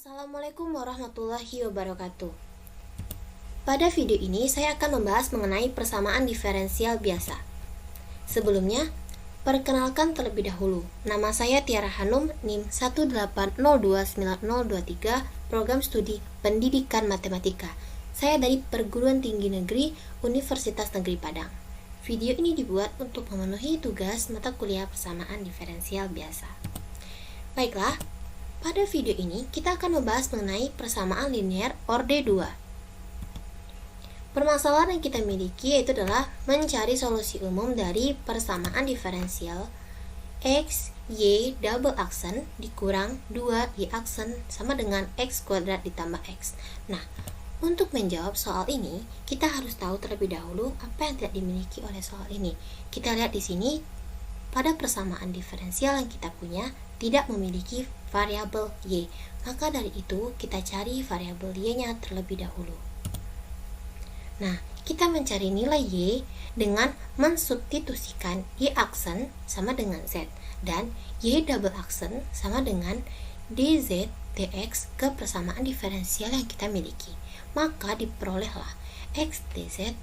Assalamualaikum warahmatullahi wabarakatuh. Pada video ini saya akan membahas mengenai persamaan diferensial biasa. Sebelumnya, perkenalkan terlebih dahulu. Nama saya Tiara Hanum, NIM 180290023, Program Studi Pendidikan Matematika. Saya dari Perguruan Tinggi Negeri Universitas Negeri Padang. Video ini dibuat untuk memenuhi tugas mata kuliah persamaan diferensial biasa. Baiklah, pada video ini kita akan membahas mengenai persamaan linear orde 2. Permasalahan yang kita miliki yaitu adalah mencari solusi umum dari persamaan diferensial x, y double aksen dikurang 2y aksen sama dengan x kuadrat ditambah x. Nah, untuk menjawab soal ini, kita harus tahu terlebih dahulu apa yang tidak dimiliki oleh soal ini. Kita lihat di sini, pada persamaan diferensial yang kita punya tidak memiliki variabel y. Maka dari itu, kita cari variabel y-nya terlebih dahulu. Nah, kita mencari nilai y dengan mensubstitusikan y aksen sama dengan z dan y double aksen sama dengan dz dx ke persamaan diferensial yang kita miliki. Maka diperolehlah x dz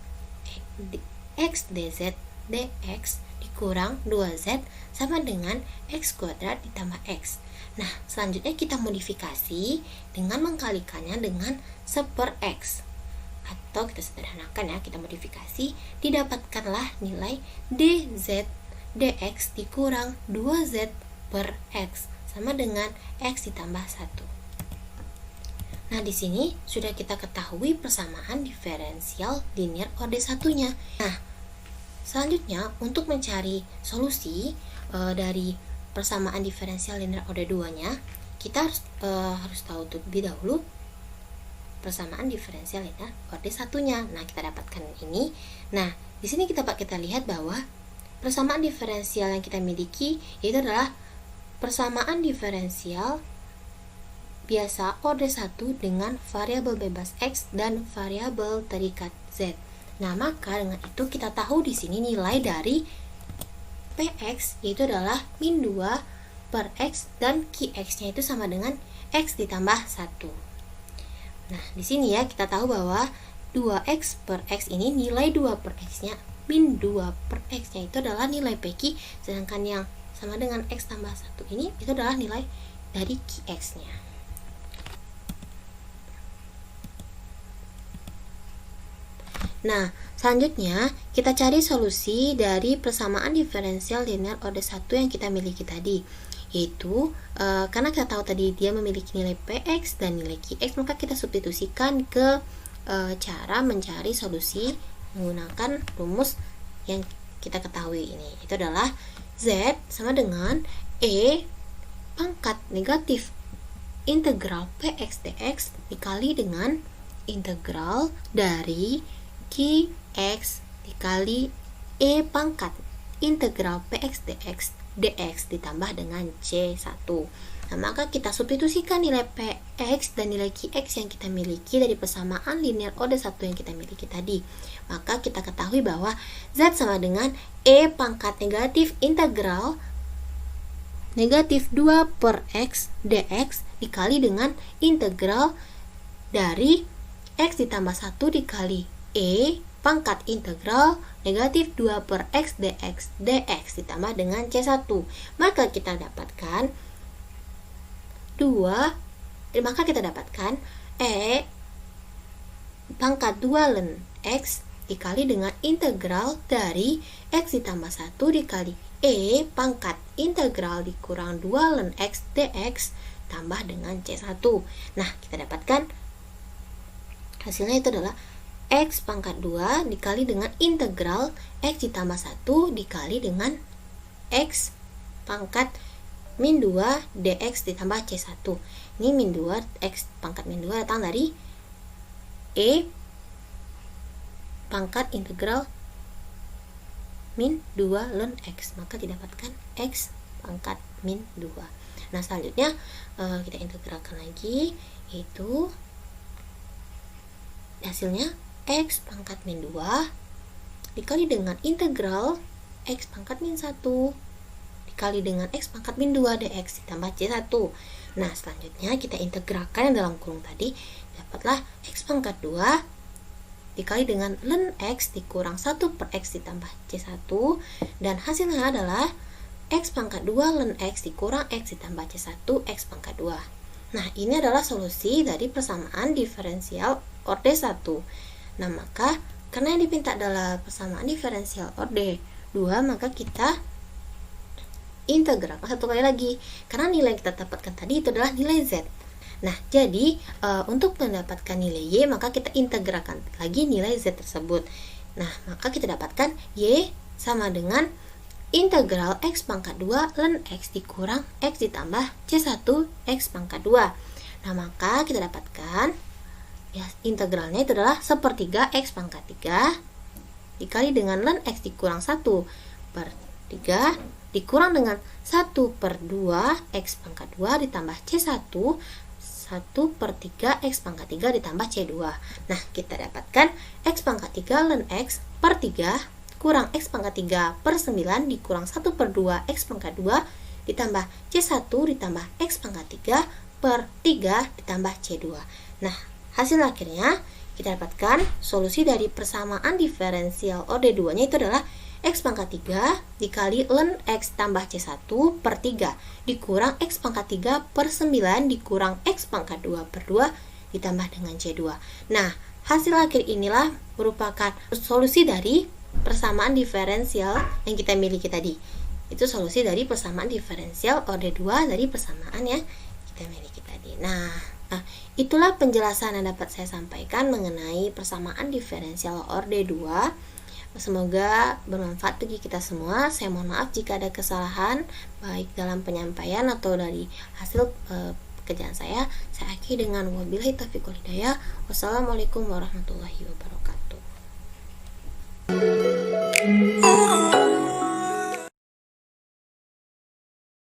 dx dikurang 2z sama dengan x kuadrat ditambah x. Nah, selanjutnya kita modifikasi dengan mengkalikannya dengan 1/x. Atau kita sederhanakan ya, kita modifikasi, didapatkanlah nilai dz dx dikurang 2z per x sama dengan x ditambah 1. Nah, di sini sudah kita ketahui persamaan diferensial linear orde satunya. Nah, selanjutnya untuk mencari solusi dari persamaan diferensial linear orde 2-nya, kita harus tahu terlebih dahulu persamaan diferensial linear orde satunya. Nah, kita dapatkan ini. Nah, di sini kita lihat bahwa persamaan diferensial yang kita miliki yaitu adalah persamaan diferensial biasa orde 1 dengan variabel bebas x dan variabel terikat z. Nah, maka dengan itu kita tahu di sini nilai dari px yaitu adalah min 2 per x dan qx-nya itu sama dengan x ditambah 1. Nah, di sini ya kita tahu bahwa 2x per x ini nilai 2 per x-nya min 2 per x-nya itu adalah nilai pq, sedangkan yang sama dengan x tambah 1 ini itu adalah nilai dari qx-nya. Nah, selanjutnya kita cari solusi dari persamaan diferensial linear orde 1 yang kita miliki tadi, yaitu karena kita tahu tadi dia memiliki nilai px dan nilai qx, maka kita substitusikan ke cara mencari solusi menggunakan rumus yang kita ketahui ini. Itu adalah z sama dengan e pangkat negatif integral px dx dikali dengan integral dari qx dikali e pangkat integral px dx ditambah dengan c1. Nah, maka kita substitusikan nilai px dan nilai qx yang kita miliki dari persamaan linear orde 1 yang kita miliki tadi. Maka kita ketahui bahwa z sama dengan e pangkat negatif integral negatif 2 per x dx dikali dengan integral dari x ditambah 1 dikali e pangkat integral negatif 2 per x dx ditambah dengan c1. Maka kita dapatkan e pangkat 2 ln x dikali dengan integral dari x ditambah 1 dikali e pangkat integral dikurang 2 ln x dx tambah dengan c1. Nah, kita dapatkan hasilnya itu adalah x pangkat 2 dikali dengan integral x ditambah 1 dikali dengan x pangkat min 2 dx ditambah c1. Ini min 2, x pangkat min 2 datang dari e pangkat integral min 2 ln x, maka didapatkan x pangkat min 2. Nah, selanjutnya kita integralkan lagi, yaitu hasilnya x pangkat min 2 dikali dengan integral x pangkat min 1 dikali dengan X pangkat min 2 dx ditambah C1. Nah, selanjutnya kita integralkan yang dalam kurung tadi, dapatlah X pangkat 2 dikali dengan ln X dikurang 1 per X ditambah C1, dan hasilnya adalah X pangkat 2 ln X dikurang X ditambah C1 X pangkat 2. Nah, ini adalah solusi dari persamaan diferensial orde 1. Nah, maka karena yang dipinta adalah persamaan diferensial orde 2, maka kita integralkan satu kali lagi, karena nilai yang kita dapatkan tadi itu adalah nilai Z. Nah, jadi untuk mendapatkan nilai Y, maka kita integralkan lagi nilai Z tersebut. Nah, maka kita dapatkan Y sama dengan integral X pangkat 2 ln X dikurang X ditambah C1 X pangkat 2. Nah, maka kita dapatkan ya, integralnya itu adalah 1/3 X pangkat 3 dikali dengan ln X dikurang 1 per 3 dikurang dengan 1/2 X pangkat 2 ditambah C1 1/3 X pangkat 3 ditambah C2. Nah, kita dapatkan X pangkat 3 ln X per 3 kurang X pangkat 3 per 9 dikurang 1/2 X pangkat 2 ditambah C1 ditambah X pangkat 3 per 3 ditambah C2. Nah, hasil akhirnya kita dapatkan solusi dari persamaan diferensial orde 2 nya itu adalah X pangkat 3 dikali ln X tambah C1 per 3 dikurang X pangkat 3 per 9 dikurang X pangkat 2 per 2 ditambah dengan C2. Nah, hasil akhir inilah merupakan solusi dari persamaan diferensial yang kita miliki tadi. Itu solusi dari persamaan diferensial orde 2 dari persamaan yang kita miliki tadi. Nah, itulah penjelasan yang dapat saya sampaikan mengenai persamaan diferensial orde 2. Semoga bermanfaat bagi kita semua. Saya mohon maaf jika ada kesalahan baik dalam penyampaian atau dari hasil pekerjaan saya. Saya akhiri dengan wabillahi taufiq wal hidayah. Wassalamualaikum warahmatullahi wabarakatuh.